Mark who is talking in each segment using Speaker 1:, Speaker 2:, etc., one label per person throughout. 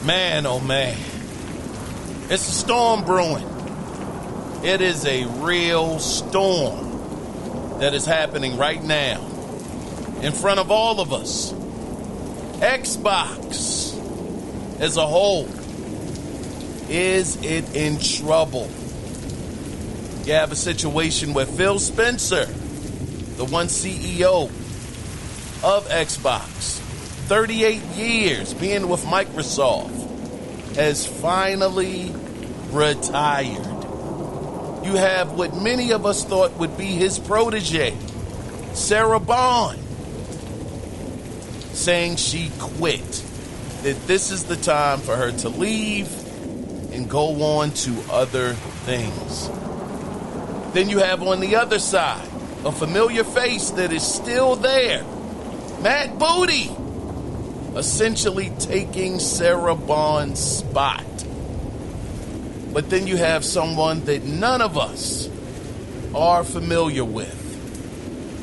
Speaker 1: Man, oh man. It's a storm brewing. It is a real storm that is happening right now in front of all of us. Xbox as a whole, is it in trouble? You have a situation where Phil Spencer, the one CEO of Xbox, 38 years being with Microsoft, has finally retired. You have what many of us thought would be his protege, Sarah Bond, saying she quit, that this is the time for her to leave and go on to other things. Then you have on the other side a familiar face that is still there, Matt Booty, essentially taking Sarah Bond's spot. But then you have someone that none of us are familiar with,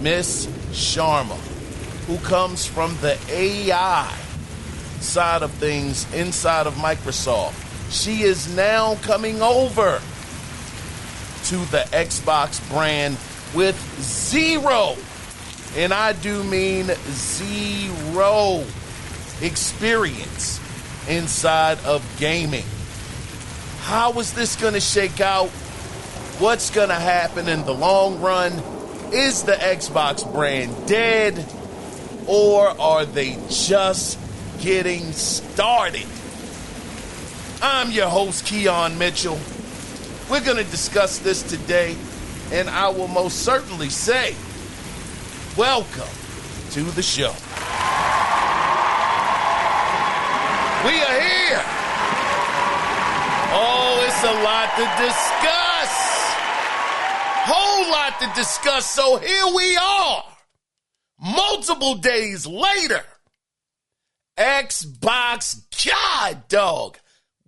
Speaker 1: Miss Sharma, who comes from the AI side of things inside of Microsoft. She is now coming over to the Xbox brand with zero, and I do mean zero, experience inside of gaming. How is this going to shake out? What's going to happen in the long run? Is the Xbox brand dead, or are they just getting started? I'm your host, Kiaun Mitchell. We're going to discuss this today, and I will most certainly say, welcome to the show. We are here. Oh, it's a lot to discuss. Whole lot to discuss. So here we are. Multiple days later. Xbox, God, dog.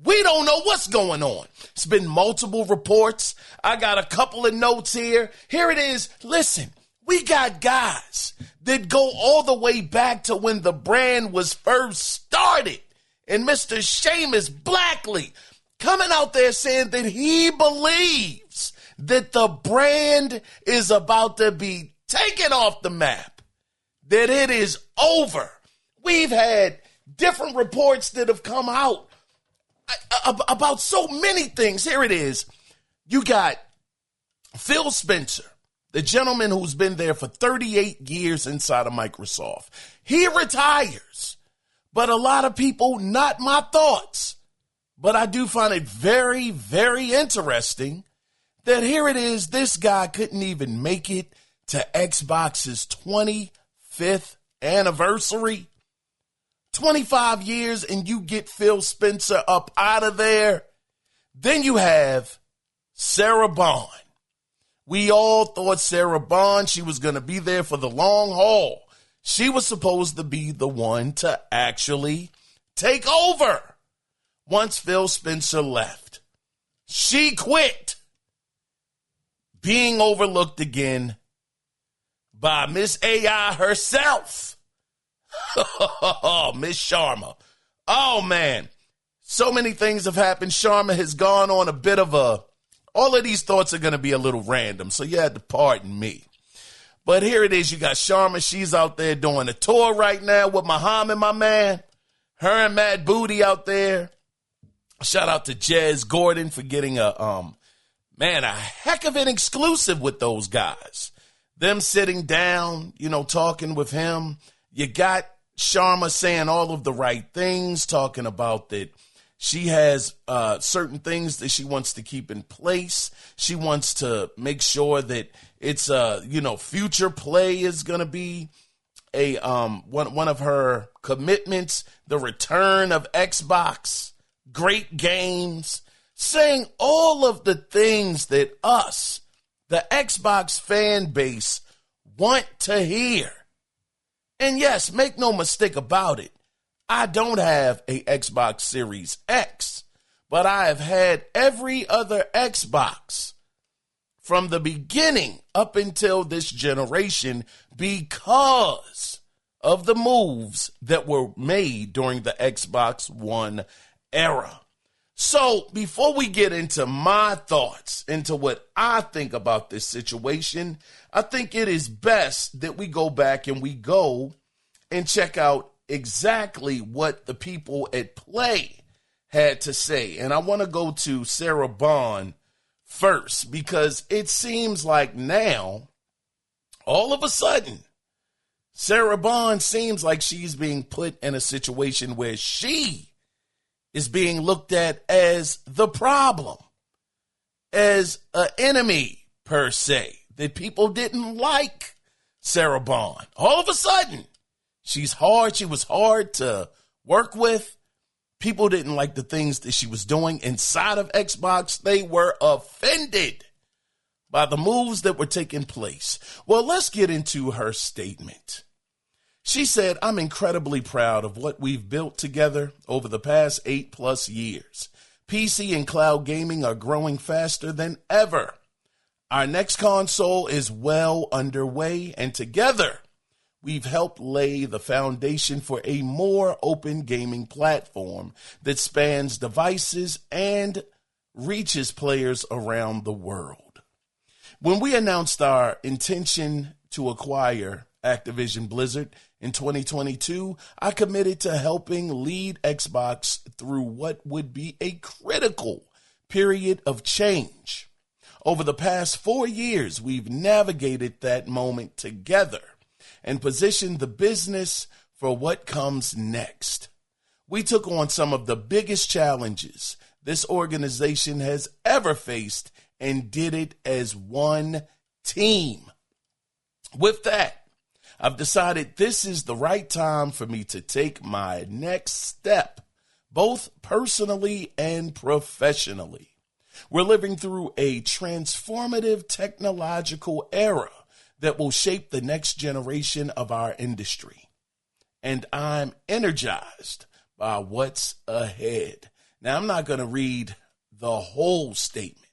Speaker 1: We don't know what's going on. It's been multiple reports. I got a couple of notes here. Here it is. Listen, we got guys that go all the way back to when the brand was first started. And Mr. Seamus Blackley coming out there saying that he believes that the brand is about to be taken off the map, that it is over. We've had different reports that have come out about so many things. Here it is. You got Phil Spencer, the gentleman who's been there for 38 years inside of Microsoft. He retires. But a lot of people, not my thoughts, but I do find it very, very interesting that here it is, this guy couldn't even make it to Xbox's 25th anniversary. 25 years and you get Phil Spencer up out of there. Then you have Sarah Bond. We all thought Sarah Bond, she was going to be there for the long haul. She was supposed to be the one to actually take over once Phil Spencer left. She quit, being overlooked again by Miss AI herself. Miss Sharma. Oh, man. So many things have happened. Sharma has gone on a bit of all of these thoughts are going to be a little random, so you had to pardon me. But here it is. You got Sharma. She's out there doing a tour right now with Muhammad, my man. Her and Matt Booty out there. Shout out to Jez Gordon for getting a heck of an exclusive with those guys. Them sitting down, talking with him. You got Sharma saying all of the right things, talking about that she has certain things that she wants to keep in place. She wants to make sure that it's future play is going to be a one of her commitments, the return of Xbox, great games, saying all of the things that us, the Xbox fan base, want to hear. And yes, make no mistake about it. I don't have a Xbox Series X, but I have had every other Xbox from the beginning up until this generation because of the moves that were made during the Xbox One era. So before we get into my thoughts, into what I think about this situation, I think it is best that we go back and we go and check out exactly what the people at play had to say. And I want to go to Sarah Bond first, because it seems like now, all of a sudden, Sarah Bond seems like she's being put in a situation where she is being looked at as the problem, as an enemy per se, that people didn't like Sarah Bond. All of a sudden, she was hard to work with. People didn't like the things that she was doing inside of Xbox. They were offended by the moves that were taking place. Well, let's get into her statement. She said, "I'm incredibly proud of what we've built together over the past 8+ years. PC and cloud gaming are growing faster than ever. Our next console is well underway, and together we've helped lay the foundation for a more open gaming platform that spans devices and reaches players around the world. When we announced our intention to acquire Activision Blizzard in 2022, I committed to helping lead Xbox through what would be a critical period of change. Over the past 4 years, we've navigated that moment together and positioned the business for what comes next. We took on some of the biggest challenges this organization has ever faced and did it as one team. With that, I've decided this is the right time for me to take my next step, both personally and professionally. We're living through a transformative technological era that will shape the next generation of our industry. And I'm energized by what's ahead." Now, I'm not going to read the whole statement,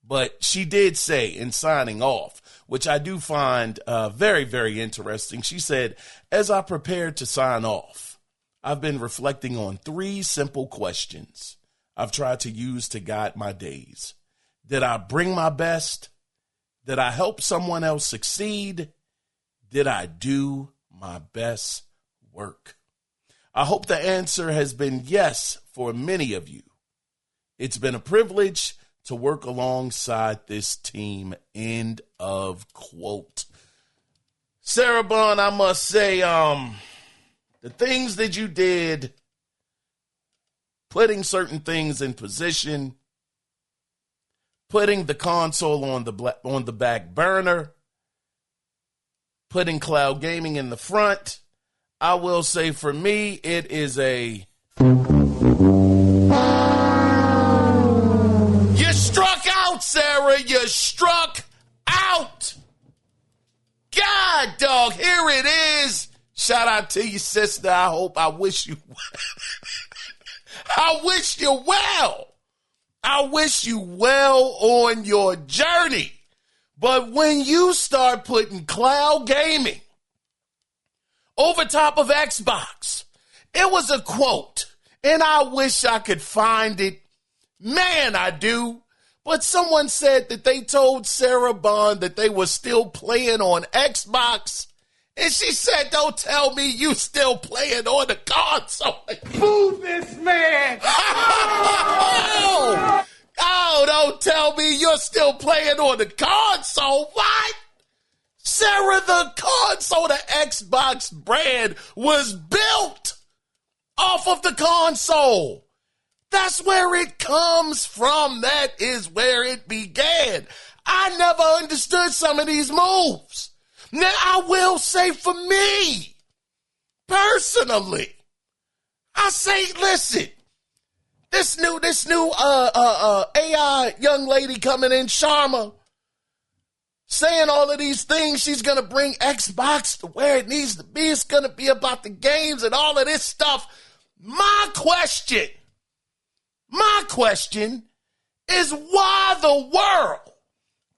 Speaker 1: but she did say in signing off, which I do find very, very interesting. She said, "As I prepared to sign off, I've been reflecting on 3 simple questions I've tried to use to guide my days. Did I bring my best? Did I help someone else succeed? Did I do my best work?" I hope the answer has been yes for many of you. It's been a privilege to work alongside this team. End of quote. Sarah Bond, I must say, the things that you did, putting certain things in position, putting the console on the back burner, putting cloud gaming in the front, I will say for me, it is a... You struck out, Sarah. You struck out. God, dog, here it is. Shout out to you, sister. I wish you I wish you well. I wish you well on your journey. But when you start putting cloud gaming over top of Xbox, it was a quote, and I wish I could find it. Man, I do. But someone said that they told Sarah Bond that they were still playing on Xbox. And she said, "Don't tell me you still playing on the console."
Speaker 2: Boo this man!
Speaker 1: Oh, don't tell me you're still playing on the console. What? Sarah, the console, the Xbox brand was built off of the console. That's where it comes from. That is where it began. I never understood some of these moves. Now, I will say for me, personally, I say, listen, this new AI young lady coming in, Sharma, saying all of these things, she's going to bring Xbox to where it needs to be. It's going to be about the games and all of this stuff. My question is, why the world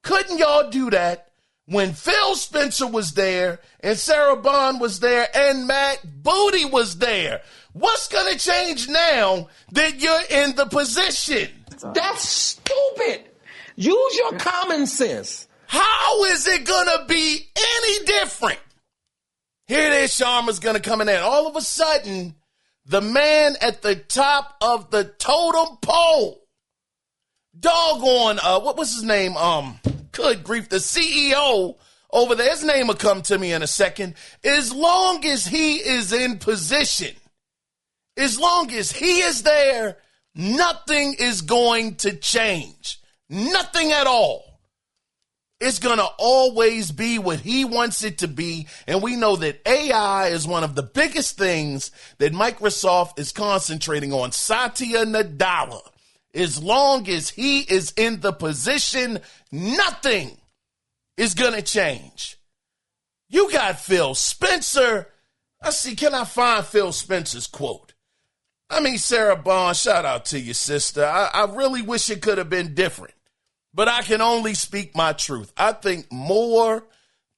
Speaker 1: couldn't y'all do that when Phil Spencer was there and Sarah Bond was there and Matt Booty was there? What's going to change now that you're in the position?
Speaker 3: That's stupid. Use your common sense.
Speaker 1: How is it going to be any different? Here it is, Sharma's going to come in there. All of a sudden, the man at the top of the totem pole, doggone, what was his name? Good grief, the CEO over there, his name will come to me in a second. As long as he is in position, as long as he is there, nothing is going to change. Nothing at all. It's going to always be what he wants it to be. And we know that AI is one of the biggest things that Microsoft is concentrating on. Satya Nadella. As long as he is in the position, nothing is going to change. You got Phil Spencer. Let's see, can I find Phil Spencer's quote? I mean, Sarah Bond, shout out to you, sister. I really wish it could have been different, but I can only speak my truth. I think more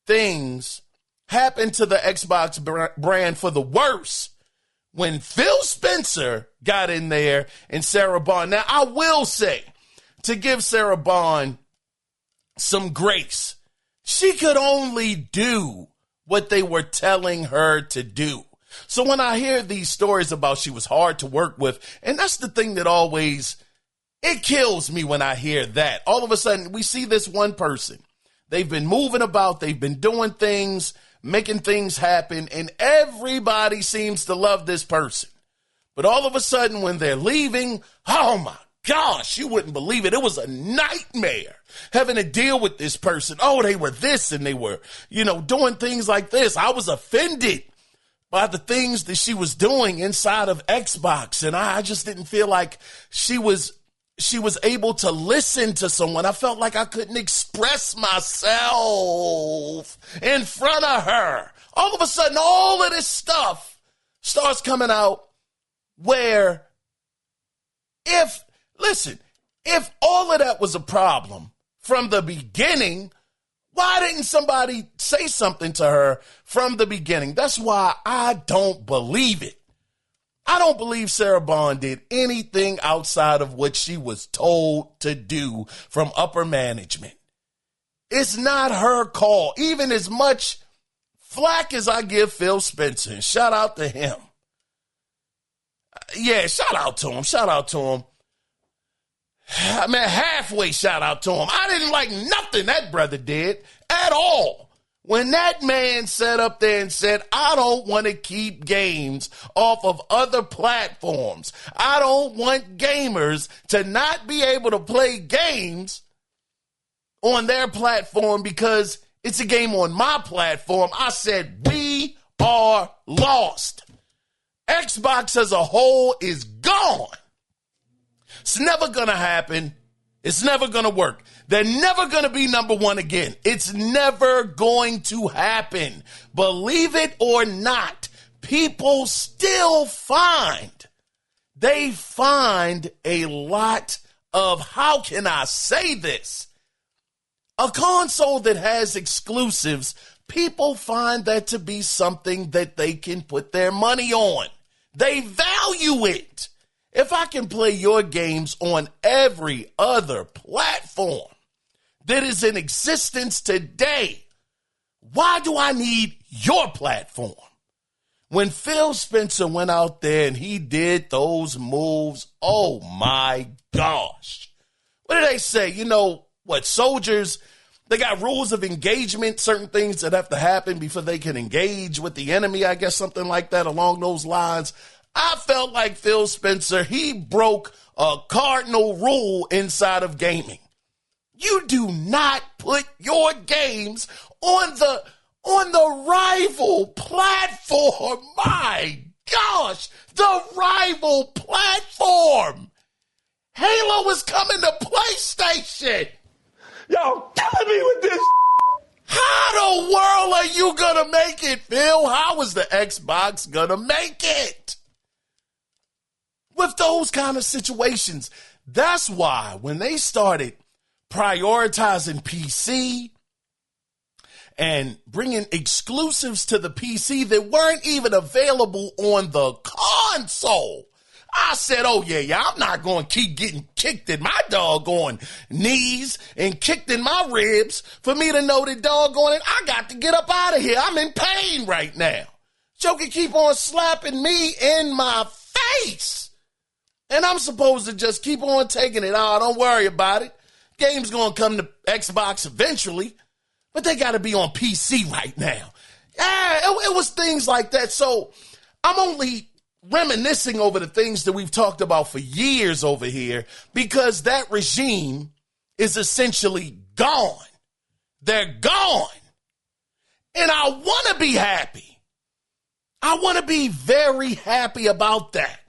Speaker 1: things happened to the Xbox brand for the worse when Phil Spencer got in there and Sarah Bond. Now, I will say, to give Sarah Bond some grace, she could only do what they were telling her to do. So when I hear these stories about she was hard to work with, and that's the thing that always, it kills me when I hear that. All of a sudden, we see this one person. They've been moving about, they've been doing things, making things happen, and everybody seems to love this person. But all of a sudden, when they're leaving, oh my gosh, you wouldn't believe it. It was a nightmare having to deal with this person. Oh, they were this and they were, doing things like this. I was offended by the things that she was doing inside of Xbox. And I just didn't feel like she was able to listen to someone. I felt like I couldn't express myself in front of her. All of a sudden, all of this stuff starts coming out where if all of that was a problem from the beginning, why didn't somebody say something to her from the beginning? That's why I don't believe it. I don't believe Sarah Bond did anything outside of what she was told to do from upper management. It's not her call. Even as much flack as I give Phil Spencer, and shout out to him. Yeah, shout out to him. I mean, halfway shout out to him. I didn't like nothing that brother did at all. When that man sat up there and said, I don't want to keep games off of other platforms. I don't want gamers to not be able to play games on their platform because it's a game on my platform. I said, we are lost. Xbox as a whole is gone. It's never going to happen. It's never going to work. They're never going to be number one again. It's never going to happen. Believe it or not, people still find a lot of, how can I say this? A console that has exclusives, people find that to be something that they can put their money on. They value it. If I can play your games on every other platform that is in existence today, why do I need your platform? When Phil Spencer went out there and he did those moves, oh my gosh. What did they say? Soldiers, they got rules of engagement, certain things that have to happen before they can engage with the enemy, I guess something like that along those lines. I felt like Phil Spencer, he broke a cardinal rule inside of gaming. You do not put your games on the rival platform. My gosh, the rival platform. Halo is coming to PlayStation.
Speaker 2: Y'all killing me with this.
Speaker 1: How the world are you going to make it, Phil? How is the Xbox going to make it? With those kind of situations, that's why when they started prioritizing PC and bringing exclusives to the PC that weren't even available on the console. I said, oh, yeah, I'm not going to keep getting kicked in my doggone knees and kicked in my ribs for me to know that doggone it, I got to get up out of here. I'm in pain right now. Joker keep on slapping me in my face. And I'm supposed to just keep on taking it. Oh, don't worry about it. Game's going to come to Xbox eventually, but they got to be on PC right now. Yeah, it was things like that. So I'm only reminiscing over the things that we've talked about for years over here because that regime is essentially gone. They're gone. And I want to be happy. I want to be very happy about that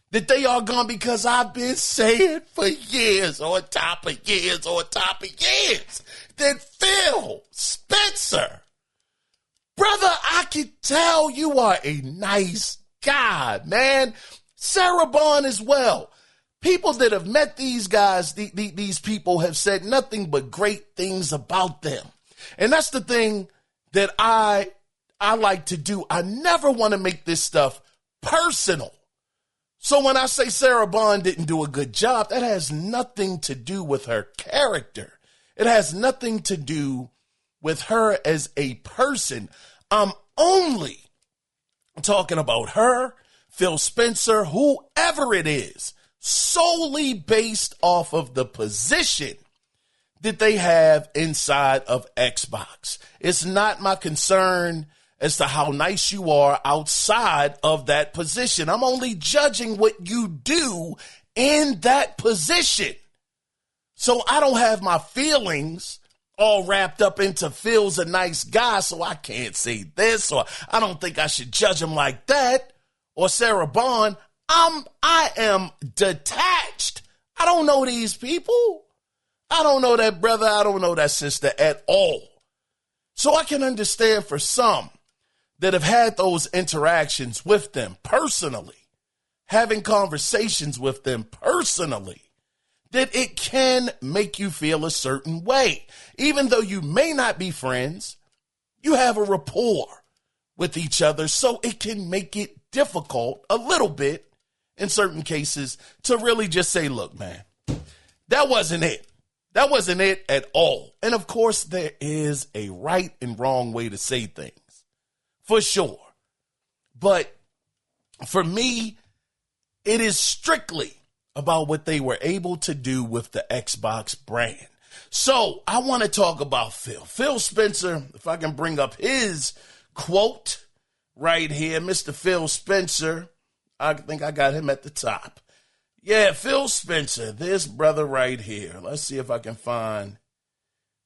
Speaker 1: they are gone because I've been saying for years on top of years that Phil Spencer, brother, I can tell you are a nice guy, man. Sarah Bond as well. People that have met these guys, these people have said nothing but great things about them. And that's the thing that I like to do. I never want to make this stuff personal. So when I say Sarah Bond didn't do a good job, that has nothing to do with her character. It has nothing to do with her as a person. I'm only talking about her, Phil Spencer, whoever it is, solely based off of the position that they have inside of Xbox. It's not my concern as to how nice you are outside of that position. I'm only judging what you do in that position. So I don't have my feelings all wrapped up into Phil's a nice guy, so I can't say this, or I don't think I should judge him like that, or Sarah Bond. I am detached. I don't know these people. I don't know that brother. I don't know that sister at all. So I can understand for some that have had those interactions with them personally, having conversations with them personally, that it can make you feel a certain way. Even though you may not be friends, you have a rapport with each other, so it can make it difficult a little bit in certain cases to really just say, look, man, that wasn't it. That wasn't it at all. And of course, there is a right and wrong way to say things, for sure. But for me, it is strictly about what they were able to do with the Xbox brand. So I want to talk about Phil Spencer. If I can bring up his quote right here, Mr. Phil Spencer. I think I got him at the top. Yeah, Phil Spencer, this brother right here. Let's see if I can find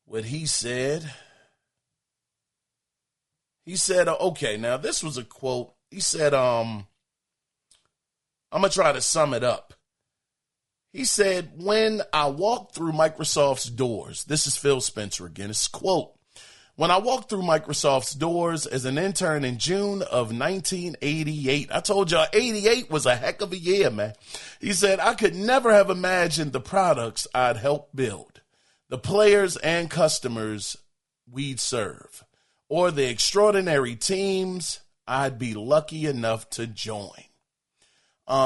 Speaker 1: what he said. He said, okay, now this was a quote. He said, I'm going to try to sum it up. He said, when I walked through Microsoft's doors, this is Phil Spencer again, it's a quote. When I walked through Microsoft's doors as an intern in June of 1988, I told y'all 88 was a heck of a year, man. He said, I could never have imagined the products I'd helped build, the players and customers we'd serve, or the extraordinary teams I'd be lucky enough to join.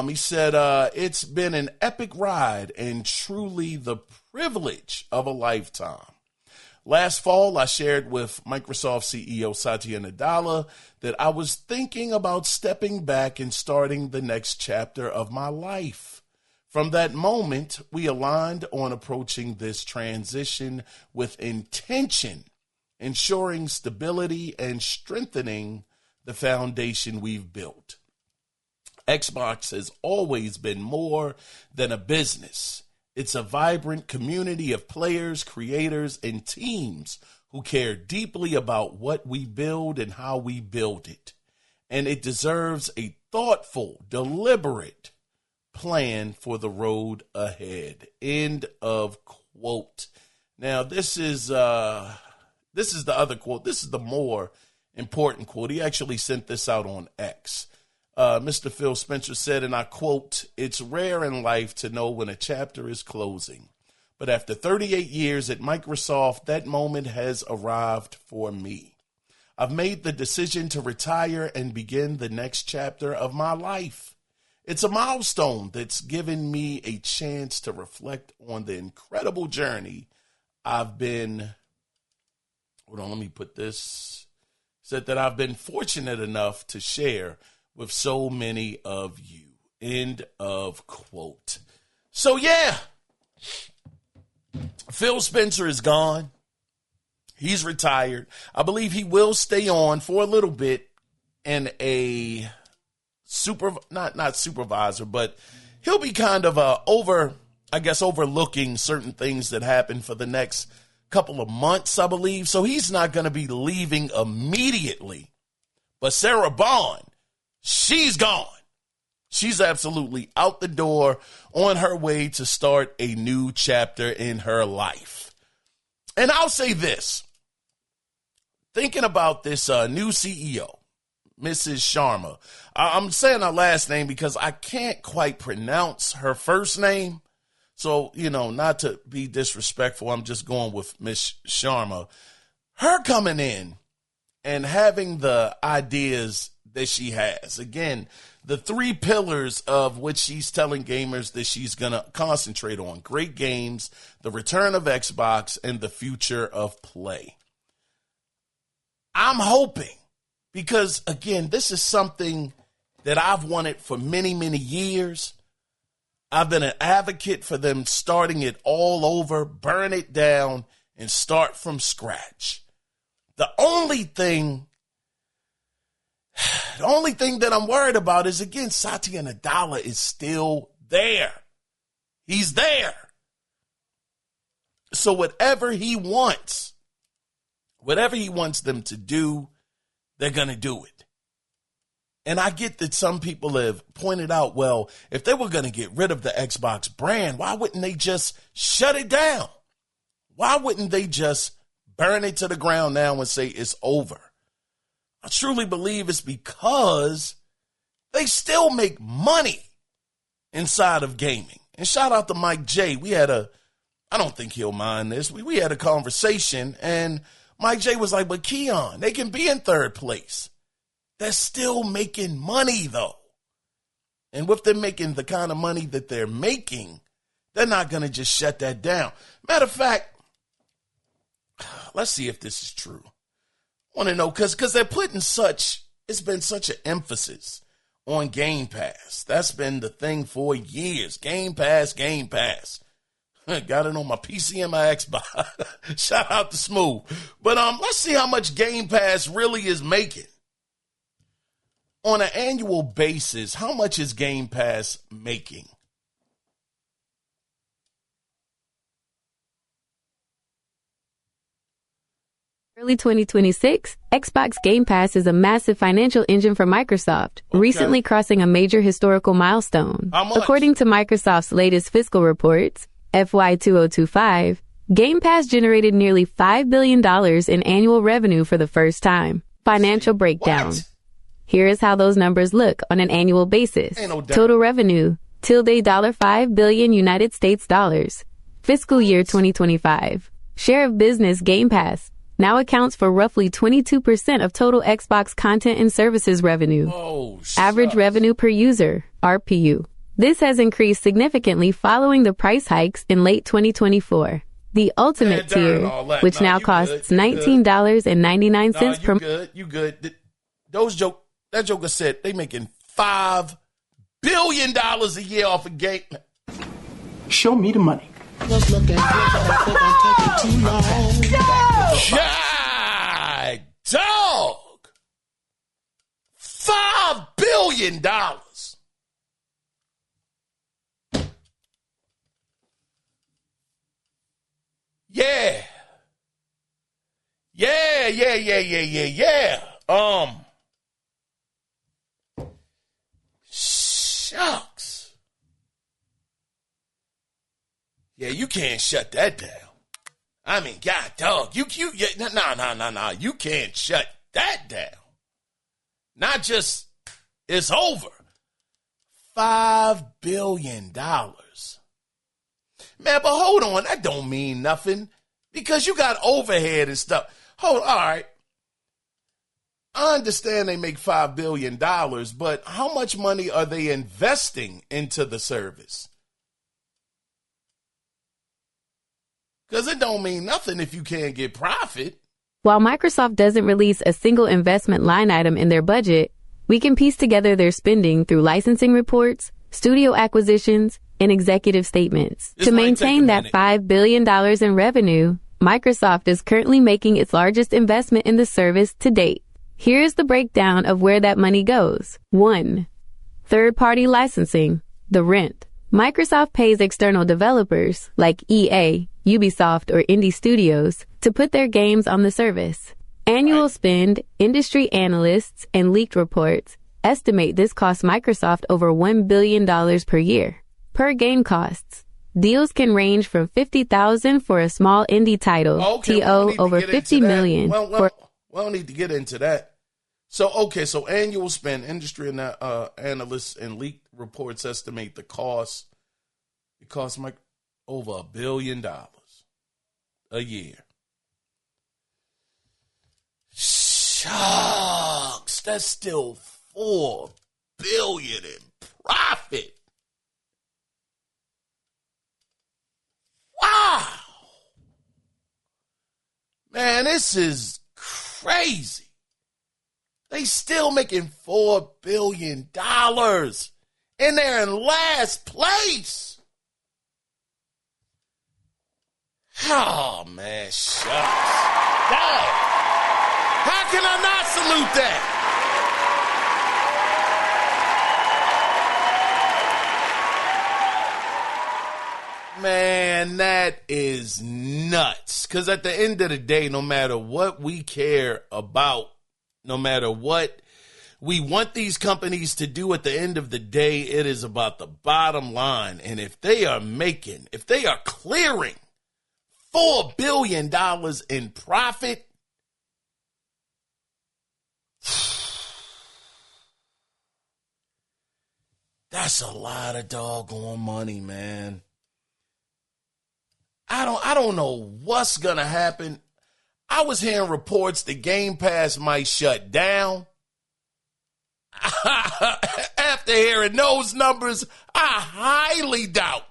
Speaker 1: He said, it's been an epic ride and truly the privilege of a lifetime. Last fall, I shared with Microsoft CEO Satya Nadella that I was thinking about stepping back and starting the next chapter of my life. From that moment, we aligned on approaching this transition with intention, ensuring stability and strengthening the foundation we've built. Xbox has always been more than a business. It's a vibrant community of players, creators, and teams who care deeply about what we build and how we build it. And it deserves a thoughtful, deliberate plan for the road ahead. End of quote. Now, this is the other quote. This is the more important quote. He actually sent this out on X. Mr. Phil Spencer said, and I quote, "It's rare in life to know when a chapter is closing. But after 38 years at Microsoft, that moment has arrived for me. I've made the decision to retire and begin the next chapter of my life. It's a milestone that's given me a chance to reflect on the incredible journey I've been. Hold on, let me put this. Said that I've been fortunate enough to share with so many of you. End of quote. So yeah, Phil Spencer is gone. He's retired. I believe he will stay on for a little bit in a not supervisor, but he'll be kind of overlooking certain things that happen for the next couple of months, I believe. So he's not going to be leaving immediately. But Sarah Bond, she's gone. She's absolutely out the door, on her way to start a new chapter in her life. And I'll say this, thinking about this new CEO, Mrs. Sharma. I'm saying her last name because I can't quite pronounce her first name. So, not to be disrespectful, I'm just going with Miss Sharma. Her coming in and having the ideas that she has. Again, the 3 pillars of which she's telling gamers that she's going to concentrate on. Great games, the return of Xbox, and the future of play. I'm hoping, because, again, this is something that I've wanted for many, many years. I've been an advocate for them starting it all over, burn it down, and start from scratch. The only thing that I'm worried about is, again, Satya Nadella is still there. He's there. So whatever he wants them to do, they're going to do it. And I get that some people have pointed out, well, if they were going to get rid of the Xbox brand, why wouldn't they just shut it down? Why wouldn't they just burn it to the ground now and say it's over? I truly believe it's because they still make money inside of gaming. And shout out to Mike J. I don't think he'll mind this. We had a conversation and Mike J was like, but Kiaun, they can be in third place. They're still making money, though. And with them making the kind of money that they're making, they're not going to just shut that down. Matter of fact, let's see if this is true. I want to know, because it's been such an emphasis on Game Pass. That's been the thing for years. Game Pass. Got it on my PC and my Xbox. Shout out to Smooth. But let's see how much Game Pass really is making. On an annual basis, how much is Game Pass making?
Speaker 4: Early 2026, Xbox Game Pass is a massive financial engine for Microsoft, recently crossing a major historical milestone.
Speaker 1: How much?
Speaker 4: According to Microsoft's latest fiscal reports, FY 2025, Game Pass generated nearly $5 billion in annual revenue for the first time. Financial breakdown.
Speaker 1: What?
Speaker 4: Here is how those numbers look on an annual basis.
Speaker 1: Ain't no doubt.
Speaker 4: Total revenue, $5 billion United States dollars. Fiscal year 2025. Share of business Game Pass now accounts for roughly 22% of total Xbox content and services revenue. Average revenue per user, RPU. This has increased significantly following the price hikes in late 2024. The ultimate tier, which now costs $19.99 per.
Speaker 1: You good. That joker said they making $5 billion a year off of game.
Speaker 2: Show me the money.
Speaker 1: God, dog. $5 billion. Yeah. Shucks. Yeah, you can't shut that down. I mean, God, dog, no. You can't shut that down. Not just, it's over. $5 billion. Man, but hold on, that don't mean nothing because you got overhead and stuff. All right. I understand they make $5 billion, but how much money are they investing into the service? Because it don't mean nothing if you can't get profit.
Speaker 4: While Microsoft doesn't release a single investment line item in their budget, we can piece together their spending through licensing reports, studio acquisitions, and executive statements. To maintain that $5 billion in revenue, Microsoft is currently making its largest investment in the service to date. Here's the breakdown of where that money goes. 1. Third-party licensing, the rent. Microsoft pays external developers like EA, Ubisoft, or indie studios to put their games on the service. Annual spend, industry analysts, and leaked reports estimate this costs Microsoft over $1 billion per year. Per game costs, deals can range from $50,000 for a small indie title, over $50 million.
Speaker 1: We don't need to get into that. So annual spend, industry analysts and leaked reports estimate the cost. It costs over $1 billion a year. Shucks, that's still $4 billion in profit. Wow. Man, this is crazy. They still making $4 billion. And they're in last place. Oh, man, shucks. Dog. How can I not salute that? Man, that is nuts. Because at the end of the day, no matter what we care about, no matter what we want these companies to do at the end of the day, it is about the bottom line. And if they are clearing $4 billion in profit, that's a lot of doggone money, man. I don't know what's going to happen. I was hearing reports that Game Pass might shut down. After hearing those numbers, I highly doubt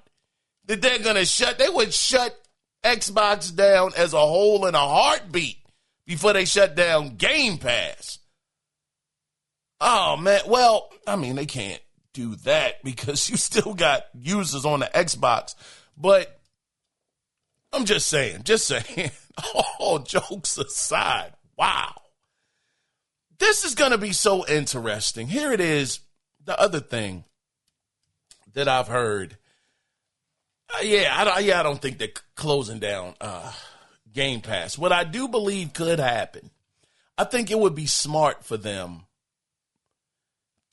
Speaker 1: that they would shut Xbox down as a whole in a heartbeat before they shut down Game Pass. Oh, man. Well, I mean, they can't do that because you still got users on the Xbox. But I'm just saying, all jokes aside, wow. This is going to be so interesting. Here it is, the other thing that I've heard. I don't think they're closing down Game Pass. What I do believe could happen, I think it would be smart for them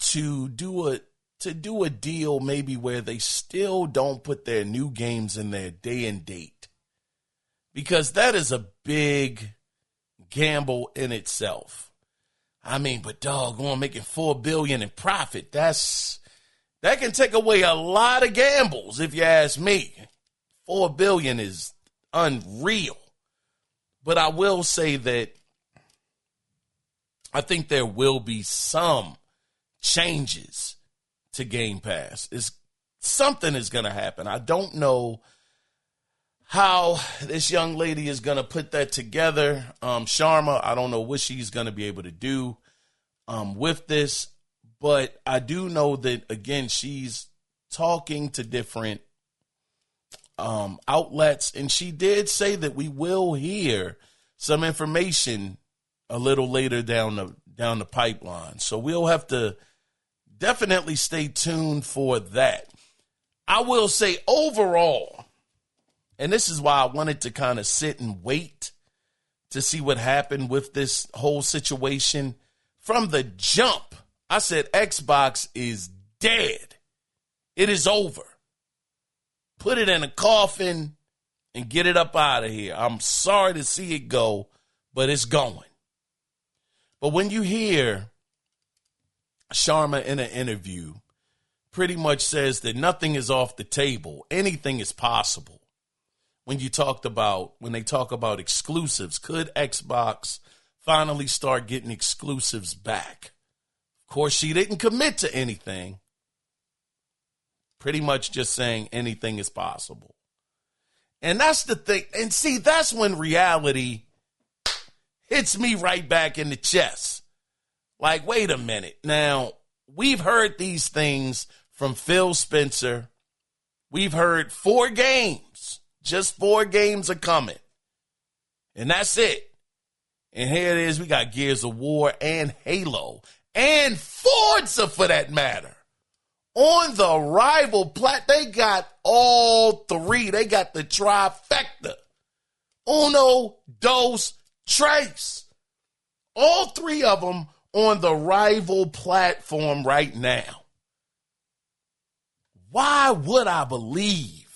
Speaker 1: to do a deal maybe where they still don't put their new games in their day and date. Because that is a big gamble in itself. I mean, but doggone, making $4 billion in profit, that can take away a lot of gambles, if you ask me. $4 billion is unreal. But I will say that I think there will be some changes to Game Pass. Something is going to happen. I don't know how this young lady is going to put that together. Sharma, I don't know what she's going to be able to do with this. But I do know that, again, she's talking to different outlets. And she did say that we will hear some information a little later down the pipeline. So we'll have to definitely stay tuned for that. I will say overall, and this is why I wanted to kind of sit and wait to see what happened with this whole situation. From the jump, I said Xbox is dead. It is over. Put it in a coffin and get it up out of here. I'm sorry to see it go, but it's going. But when you hear Sharma in an interview pretty much says that nothing is off the table, anything is possible. When they talk about exclusives, could Xbox finally start getting exclusives back. Of course, she didn't commit to anything. Pretty much just saying anything is possible. And that's the thing. And see, that's when reality hits me right back in the chest. Like, wait a minute. Now, we've heard these things from Phil Spencer. We've heard 4 games. Just 4 games are coming. And that's it. And here it is. We got Gears of War and Halo and Forza, for that matter, on the rival they got all 3. They got the trifecta. Uno, dos, tres. All 3 of them on the rival platform right now. Why would I believe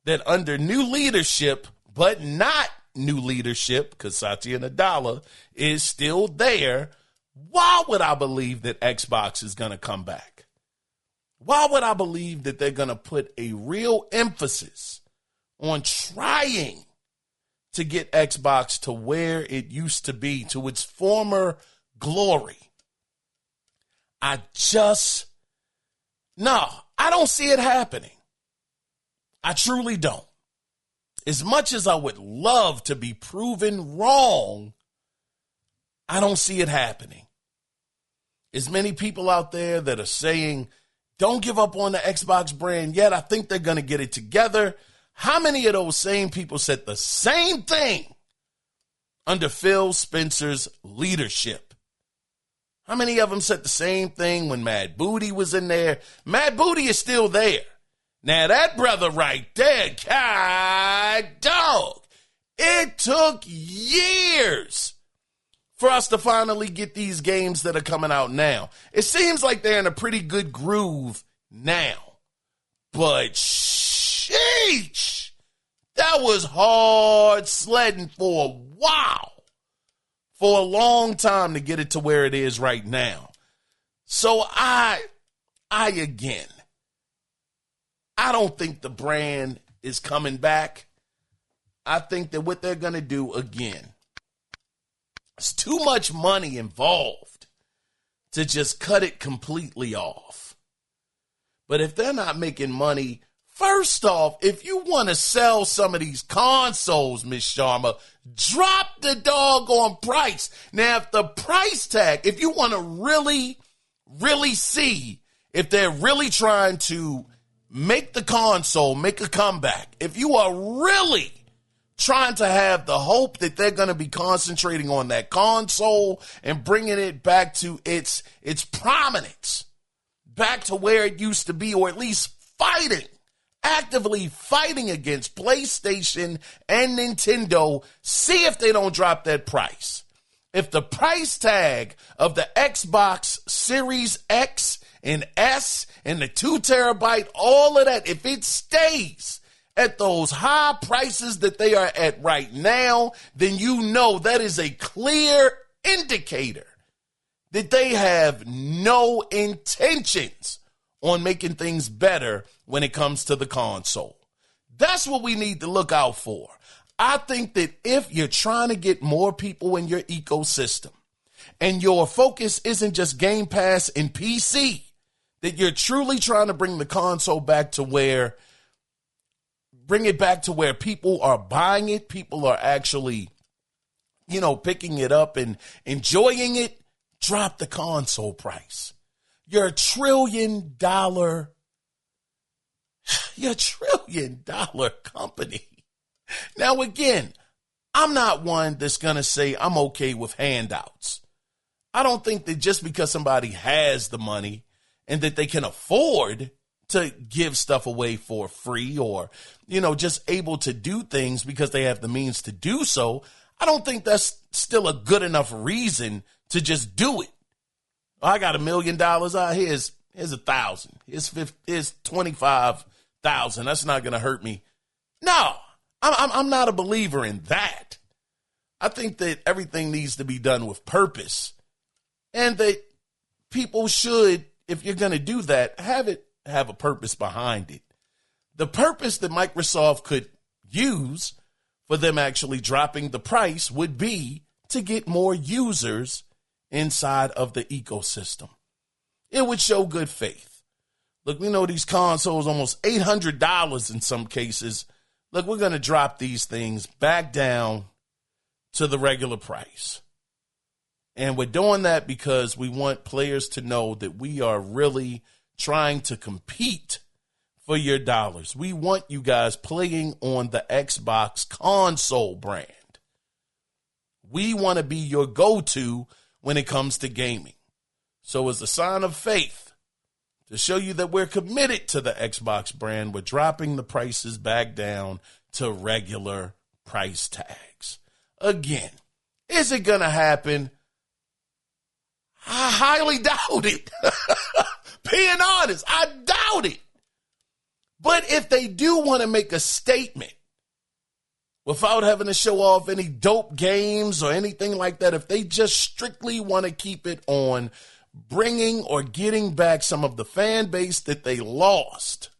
Speaker 1: that under new leadership, but not new leadership, because Satya Nadella is still there, why would I believe that Xbox is going to come back? Why would I believe that they're going to put a real emphasis on trying to get Xbox to where it used to be, to its former glory? I don't see it happening. I truly don't. As much as I would love to be proven wrong, I don't see it happening. As many people out there that are saying, don't give up on the Xbox brand yet, I think they're going to get it together. How many of those same people said the same thing under Phil Spencer's leadership? How many of them said the same thing when Mad Booty was in there? Mad Booty is still there. Now, that brother right there, God dog, it took years for us to finally get these games that are coming out now. It seems like they're in a pretty good groove now. But sheesh, that was hard sledding for a while, for a long time to get it to where it is right now. So I don't think the brand is coming back. I think that what they're going to do again, it's too much money involved to just cut it completely off. But if they're not making money, first off, if you want to sell some of these consoles, Miss Sharma, drop the doggone price. Now, if the price tag, if you want to really, really see if they're really trying to make the console make a comeback, if you are really trying to have the hope that they're going to be concentrating on that console and bringing it back to its prominence, back to where it used to be, or at least actively fighting against PlayStation and Nintendo, see if they don't drop that price. If the price tag of the Xbox Series X and S and the 2 terabyte, all of that, if it stays at those high prices that they are at right now, then you know that is a clear indicator that they have no intentions on making things better when it comes to the console. That's what we need to look out for. I think that if you're trying to get more people in your ecosystem and your focus isn't just Game Pass and PC, that you're truly trying to bring the console back to where people are buying it, people are actually, picking it up and enjoying it, drop the console price. You're a $1 trillion company. Now, again, I'm not one that's going to say I'm okay with handouts. I don't think that just because somebody has the money and that they can afford to give stuff away for free or, just able to do things because they have the means to do so, I don't think that's still a good enough reason to just do it. I got $1 million. Here's 1,000. Here's 25,000. That's not going to hurt me. No, I'm not a believer in that. I think that everything needs to be done with purpose, and that people should, if you're going to do that, have a purpose behind it. The purpose that Microsoft could use for them actually dropping the price would be to get more users inside of the ecosystem. It would show good faith. Look, we know these consoles almost $800 in some cases. Look, we're going to drop these things back down to the regular price. And we're doing that because we want players to know that we are really trying to compete for your dollars. We want you guys playing on the Xbox console brand. We want to be your go-to when it comes to gaming. So as a sign of faith, to show you that we're committed to the Xbox brand, we're dropping the prices back down to regular price tags. Again, is it going to happen? I highly doubt it. Being honest, I doubt it. But if they do want to make a statement without having to show off any dope games or anything like that, if they just strictly want to keep it on bringing or getting back some of the fan base that they lost,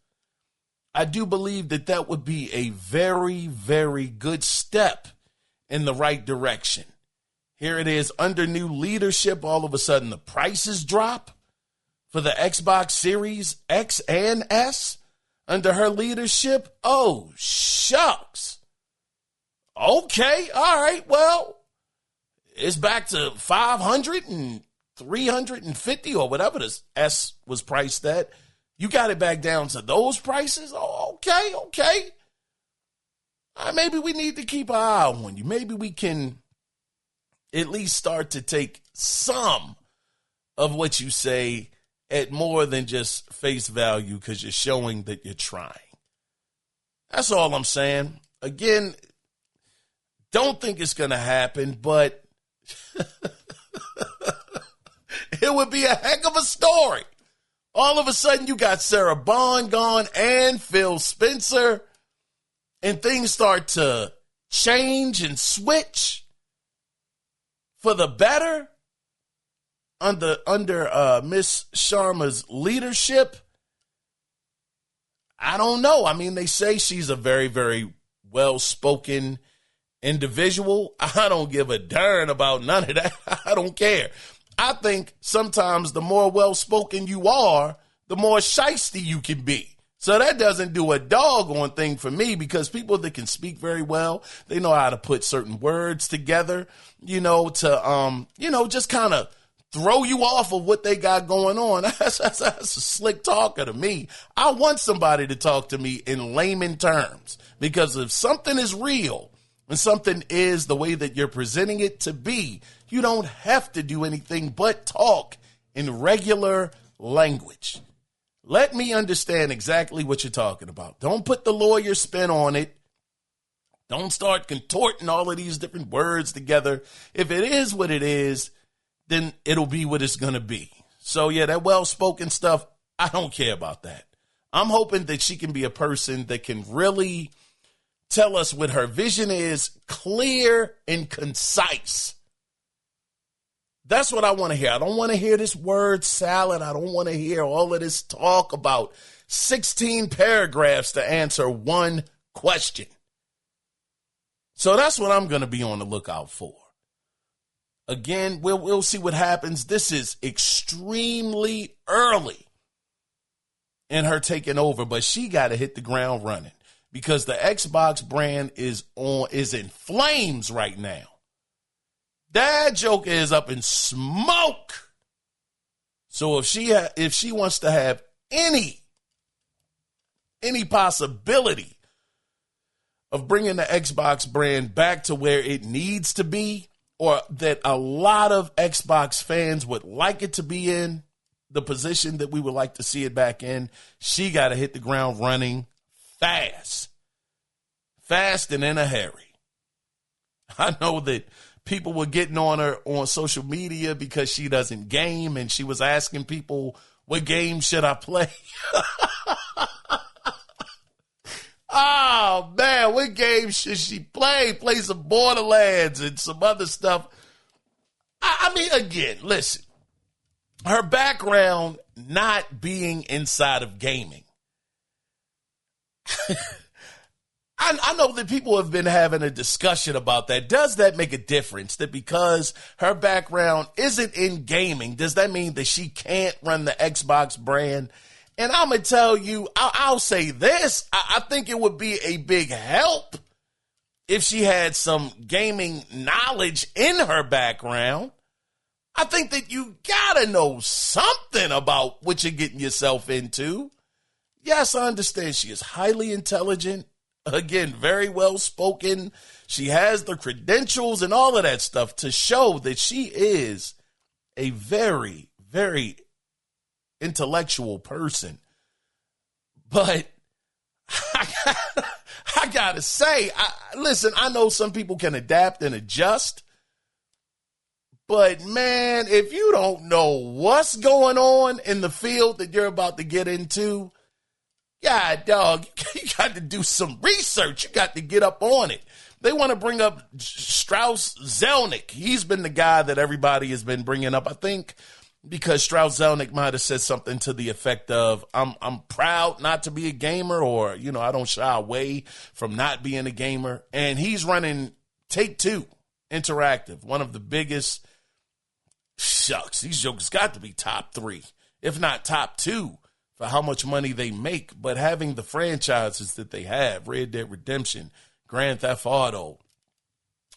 Speaker 1: I do believe that that would be a very, very good step in the right direction. Here it is, under new leadership, all of a sudden the prices drop for the Xbox Series X and S under her leadership. Oh, shucks. Okay, all right, well, it's back to 500 and 350 or whatever this S was priced at. You got it back down to those prices? Oh, okay. Maybe we need to keep an eye on you. Maybe we can at least start to take some of what you say at more than just face value because you're showing that you're trying. That's all I'm saying. Again, don't think it's going to happen, but it would be a heck of a story. All of a sudden, you got Sarah Bond gone and Phil Spencer, and things start to change and switch for the better under Miss Sharma's leadership. I don't know. I mean, they say she's a very, very well-spoken individual. I don't give a darn about none of that. I don't care. I think sometimes the more well-spoken you are, the more shiesty you can be. So that doesn't do a doggone thing for me, because people that can speak very well, they know how to put certain words together, to, just kind of throw you off of what they got going on. That's a slick talker to me. I want somebody to talk to me in layman terms, because if something is real and something is the way that you're presenting it to be, you don't have to do anything but talk in regular language. Let me understand exactly what you're talking about. Don't put the lawyer spin on it. Don't start contorting all of these different words together. If it is what it is, then it'll be what it's going to be. So, yeah, that well-spoken stuff, I don't care about that. I'm hoping that she can be a person that can really tell us what her vision is, clear and concise. That's what I want to hear. I don't want to hear this word salad. I don't want to hear all of this talk about 16 paragraphs to answer one question. So that's what I'm going to be on the lookout for. Again, we'll see what happens. This is extremely early in her taking over, but she got to hit the ground running, because the Xbox brand is in flames right now. That joker is up in smoke. So if she wants to have any possibility of bringing the Xbox brand back to where it needs to be, or that a lot of Xbox fans would like it to be in, the position that we would like to see it back in, she got to hit the ground running fast and in a hurry. I know that people were getting on her on social media because she doesn't game, and she was asking people, what game should I play? Oh, man, what game should she play? Play some Borderlands and some other stuff. I mean, again, listen, her background not being inside of gaming, I know that people have been having a discussion about that. Does that make a difference? That because her background isn't in gaming, does that mean that she can't run the Xbox brand? And I'm going to tell you, I'll say this. I think it would be a big help if she had some gaming knowledge in her background. I think that you got to know something about what you're getting yourself into. Yes, I understand she is highly intelligent. Again, very well spoken. She has the credentials and all of that stuff to show that she is a very, very intellectual person. But I gotta say, listen, I know some people can adapt and adjust. But man, if you don't know what's going on in the field that you're about to get into, yeah, dog, you got to do some research. You got to get up on it. They want to bring up Strauss Zelnick. He's been the guy that everybody has been bringing up, I think, because Strauss Zelnick might have said something to the effect of, I'm proud not to be a gamer, or, you know, I don't shy away from not being a gamer. And he's running Take-Two Interactive, one of the biggest, these jokers got to be top 3, if not top 2. For how much money they make, but having the franchises that they have, Red Dead Redemption, Grand Theft Auto,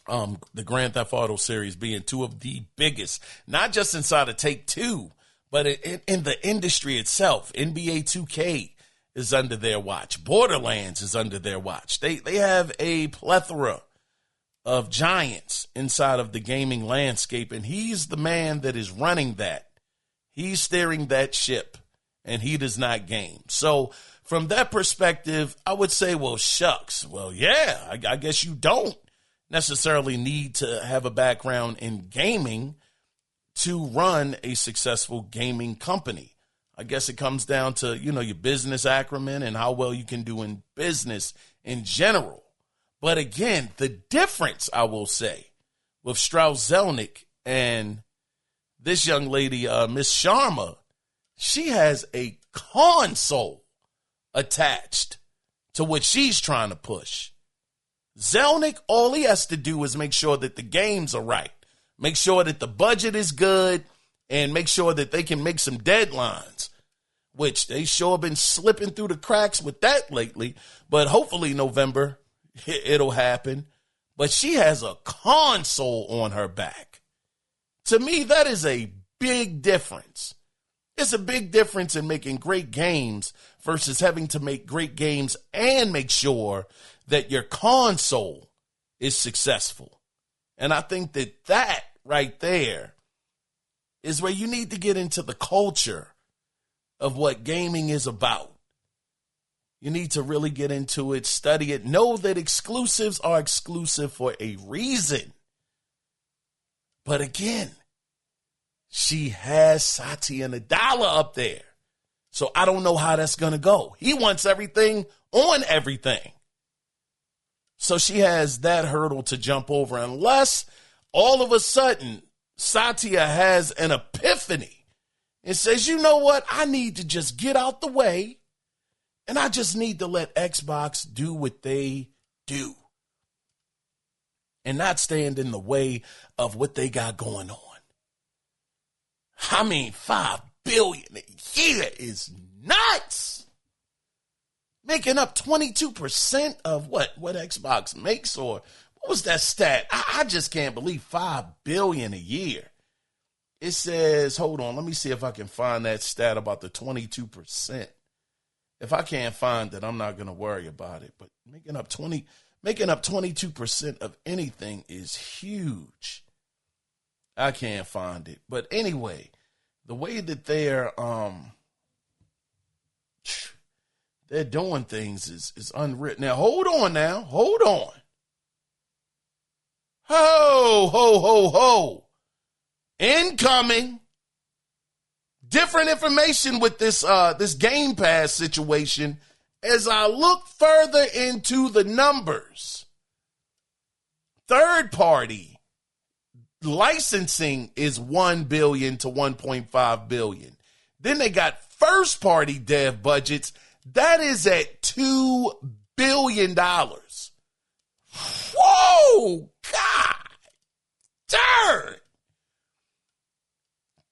Speaker 1: the Grand Theft Auto series being 2 of the biggest, not just inside of Take-Two, but in the industry itself. NBA 2K is under their watch. Borderlands is under their watch. They have a plethora of giants inside of the gaming landscape, and he's the man that is running that. He's steering that ship. And he does not game. So from that perspective, I would say, well, shucks. Well, yeah, I guess you don't necessarily need to have a background in gaming to run a successful gaming company. I guess it comes down to, you know, your business acumen and how well you can do in business in general. But again, the difference, I will say, with Strauss Zelnick and this young lady, Miss Sharma, she has a console attached to what she's trying to push. Zelnick, all he has to do is make sure that the games are right, make sure that the budget is good, and make sure that they can make some deadlines, which they sure have been slipping through the cracks with that lately. But hopefully November, it'll happen. But she has a console on her back. To me, that is a big difference. It's a big difference in making great games versus having to make great games and make sure that your console is successful. And I think that right there is where you need to get into the culture of what gaming is about. You need to really get into it, study it, know that exclusives are exclusive for a reason. But again, she has Satya Nadella up there. So I don't know how that's going to go. He wants everything on everything. So she has that hurdle to jump over, unless all of a sudden Satya has an epiphany and says, you know what? I need to just get out the way, and I just need to let Xbox do what they do and not stand in the way of what they got going on. I mean, $5 billion a year is nuts. Making up 22% of what Xbox makes, or what was that stat? I just can't believe $5 billion a year. It says, hold on, let me see if I can find that stat about the 22%. If I can't find it, I'm not going to worry about it. But making up 22% of anything is huge. I can't find it. But anyway, the way that they're doing things is unwritten. Now, hold on. Ho. Incoming. Different information with this Game Pass situation. As I look further into the numbers, third party licensing is $1 billion to $1.5 billion. Then they got first party dev budgets. That is at $2 billion. Whoa, God darn.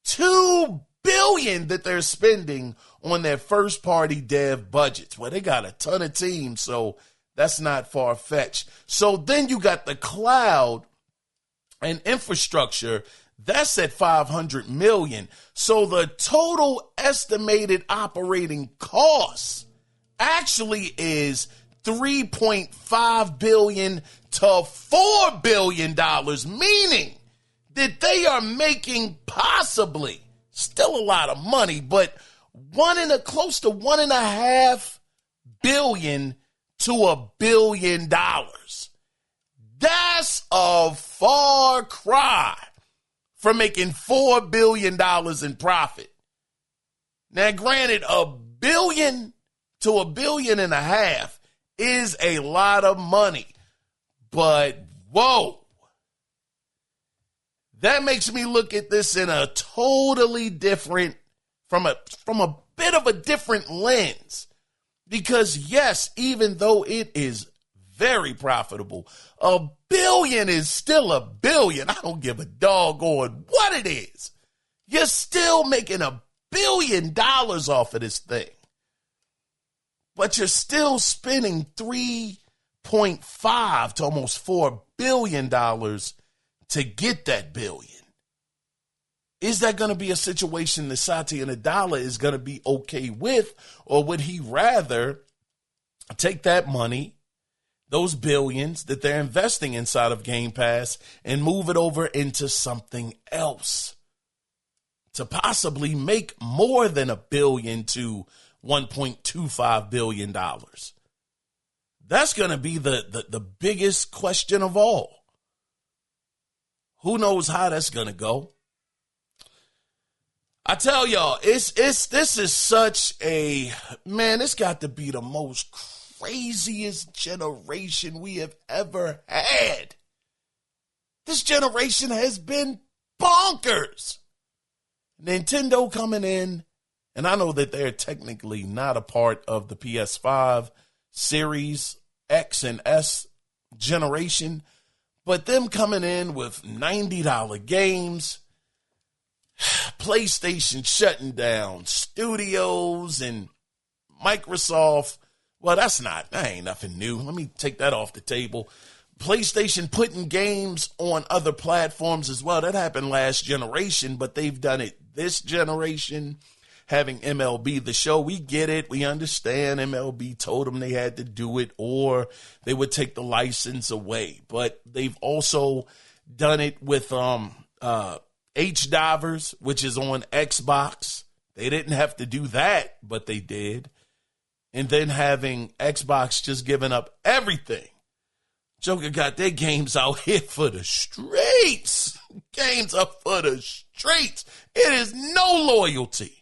Speaker 1: $2 billion that they're spending on their first party dev budgets. Well, they got a ton of teams, so that's not far-fetched. So then you got the cloud and infrastructure. That's at $500 million. So the total estimated operating cost actually is $3.5 billion to $4 billion, meaning that they are making possibly still a lot of money, but close to $1.5 billion to $1 billion. That's a far cry from making $4 billion in profit. Now, granted, $1 billion to $1.5 billion is a lot of money, but whoa. That makes me look at this in a totally different, from a bit of a different lens. Because yes, even though it is very profitable, $1 billion is still $1 billion. I don't give a doggone what it is. You're still making $1 billion off of this thing. But you're still spending $3.5 to almost $4 billion to get that billion. Is that going to be a situation that Satya Nadella is going to be okay with, or would he rather take that money, those billions that they're investing inside of Game Pass, and move it over into something else to possibly make more than $1 billion to $1.25 billion? That's going to be the biggest question of all. Who knows how that's going to go? I tell y'all, this is such a, man, it's got to be the most craziest generation we have ever had. This generation has been bonkers. Nintendo coming in, and I know that they're technically not a part of the PS5 Series X and S generation, but them coming in with $90 games, PlayStation shutting down studios, and Microsoft, well, that ain't nothing new. Let me take that off the table. PlayStation putting games on other platforms as well. That happened last generation, but they've done it this generation. Having MLB The Show, we get it. We understand MLB told them they had to do it or they would take the license away. But they've also done it with H-Divers, which is on Xbox. They didn't have to do that, but they did. And then having Xbox just giving up everything. Joker got their games out here for the streets. Games up for the streets. It is no loyalty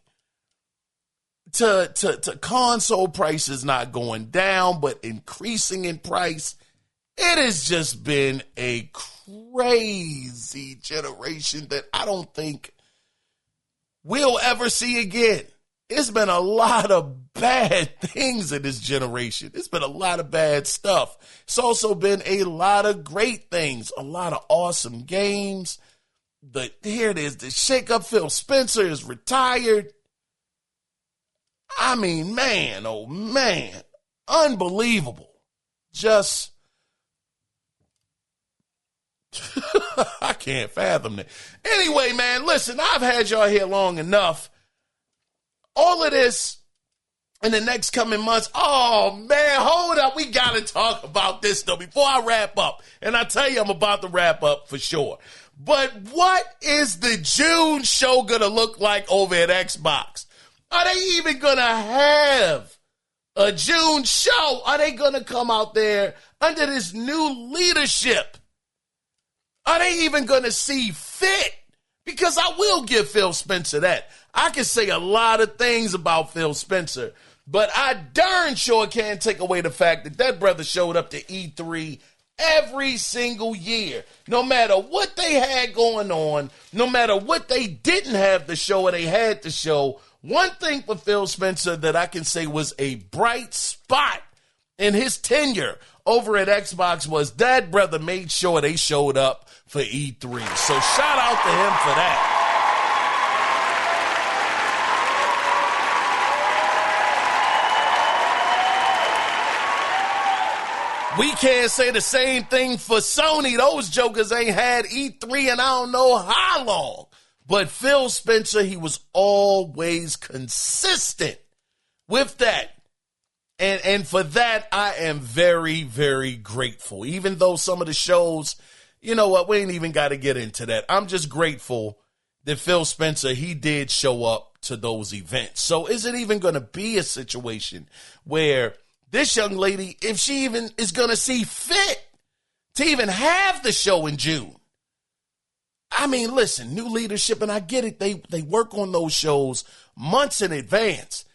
Speaker 1: to console prices not going down, but increasing in price. It has just been a crazy generation that I don't think we'll ever see again. It's been a lot of bad things in this generation. It's been a lot of bad stuff. It's also been a lot of great things, a lot of awesome games. Here it is, the shake-up. Phil Spencer is retired. I mean, man, oh man, unbelievable. Just, I can't fathom that. Anyway, man, listen, I've had y'all here long enough. All of this in the next coming months. Oh, man, hold up. We got to talk about this, though, before I wrap up. And I tell you, I'm about to wrap up for sure. But what is the June show going to look like over at Xbox? Are they even going to have a June show? Are they going to come out there under this new leadership? Are they even going to see fit? Because I will give Phil Spencer that. I can say a lot of things about Phil Spencer, but I darn sure can't take away the fact that that brother showed up to E3 every single year. No matter what they had going on, no matter what they didn't have to show or they had to show, one thing for Phil Spencer that I can say was a bright spot in his tenure over at Xbox was that brother made sure they showed up for E3. So shout out to him for that. We can't say the same thing for Sony. Those jokers ain't had E3 and I don't know how long. But Phil Spencer, he was always consistent with that. And for that, I am very, very grateful. Even though some of the shows, you know what, we ain't even got to get into that. I'm just grateful that Phil Spencer, he did show up to those events. So is it even going to be a situation where this young lady, if she even is going to see fit to even have the show in June? I mean, listen, new leadership, and I get it. They work on those shows months in advance.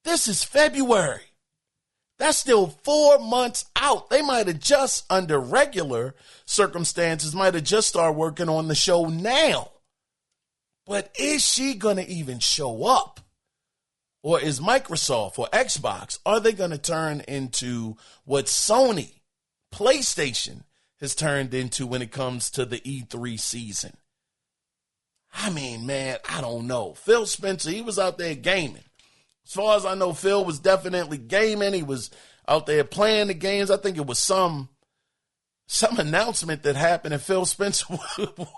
Speaker 1: This is February. That's still 4 months out. They might have just, under regular circumstances, might have just started working on the show now. But is she going to even show up? Or is Microsoft or Xbox, are they going to turn into what Sony, PlayStation has turned into when it comes to the E3 season? I mean, man, I don't know. Phil Spencer, he was out there gaming. As far as I know, Phil was definitely gaming. He was out there playing the games. I think it was some announcement that happened and Phil Spencer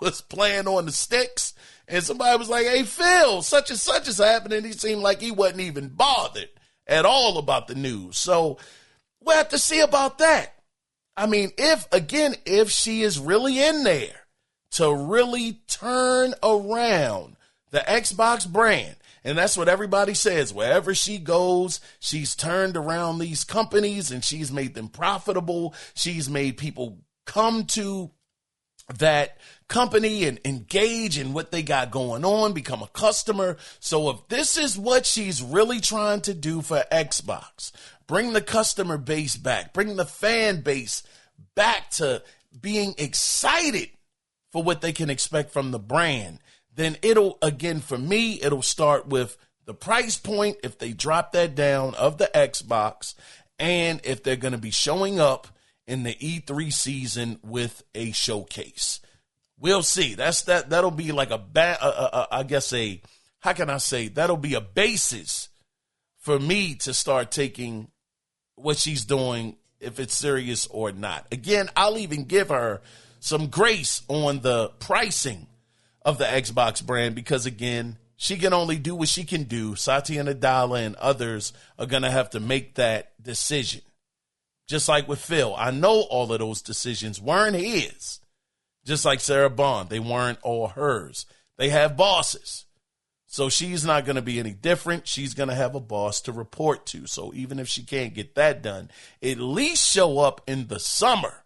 Speaker 1: was playing on the sticks. And somebody was like, hey, Phil, such and such is happening. He seemed like he wasn't even bothered at all about the news. So we'll have to see about that. I mean, if she is really in there to really turn around the Xbox brand, and that's what everybody says. Wherever she goes, she's turned around these companies and she's made them profitable. She's made people come to that company and engage in what they got going on, become a customer. So if this is what she's really trying to do for Xbox, bring the customer base back, bring the fan base back to being excited for what they can expect from the brand, then it'll, again, for me, it'll start with the price point, if they drop that down, of the Xbox, and if they're going to be showing up in the E3 season with a showcase. We'll see. That'll be like that'll be a basis for me to start taking what she's doing, if it's serious or not. Again, I'll even give her some grace on the pricing of the Xbox brand because, again, she can only do what she can do. Satya Nadella and others are going to have to make that decision. Just like with Phil, I know all of those decisions weren't his. Just like Sarah Bond, they weren't all hers. They have bosses. So she's not going to be any different. She's going to have a boss to report to. So even if she can't get that done, at least show up in the summer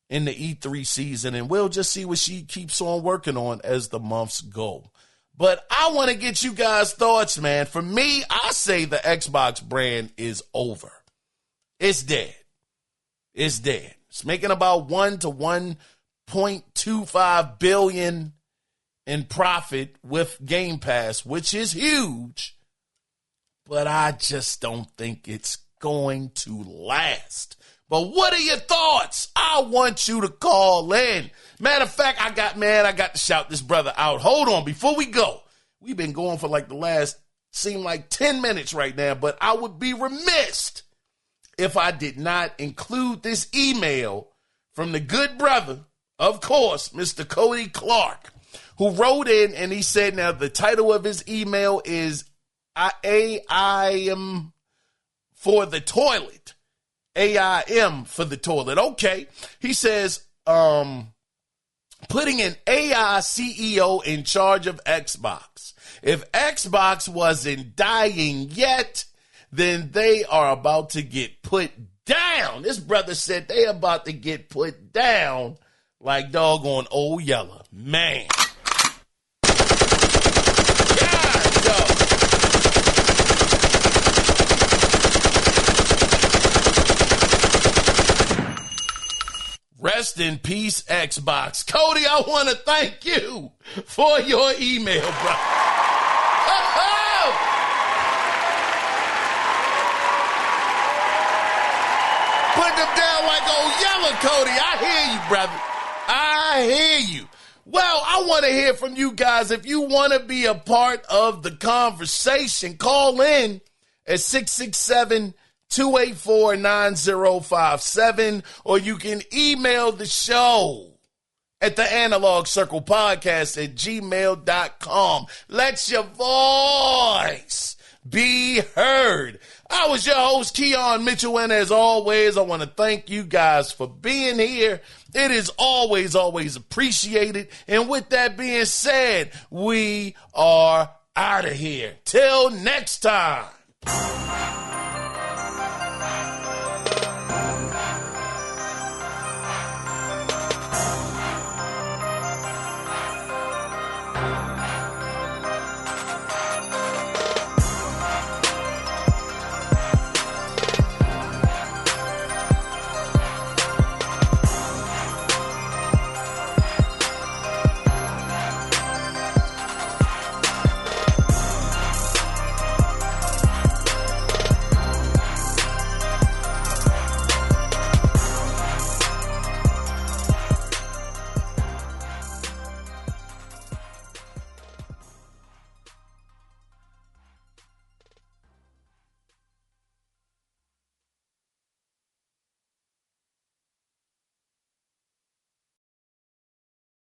Speaker 1: in the E3 season, and we'll just see what she keeps on working on as the months go. But I want to get you guys' thoughts, man. For me, I say the Xbox brand is over. It's dead. It's dead. It's making about 1 to 1.25 billion in profit with Game Pass, which is huge. But I just don't think it's going to last. But what are your thoughts? I want you to call in. Matter of fact, I got to shout this brother out. Hold on, before we go. We've been going for like the last, seem like 10 minutes right now, but I would be remiss if I did not include this email from the good brother, of course, Mr. Cody Clark, who wrote in and he said, now the title of his email is AIM for the toilet. AIM for the toilet. Okay. He says, putting an AI CEO in charge of Xbox. If Xbox wasn't dying yet, then they are about to get put down. This brother said they about to get put down like doggone Old Yeller. Man. God, dog. Rest in peace, Xbox. Cody, I want to thank you for your email, bro. putting them down like old Yellow Cody. I hear you, brother. I hear you. Well, I want to hear from you guys. If you want to be a part of the conversation, call in at 667-284-9057, or you can email the show at the Analog Circle Podcast at gmail.com. Let your voice be heard. I was your host, Kiaun Mitchell, and as always, I want to thank you guys for being here. It is always, always appreciated. And with that being said, we are out of here. Till next time.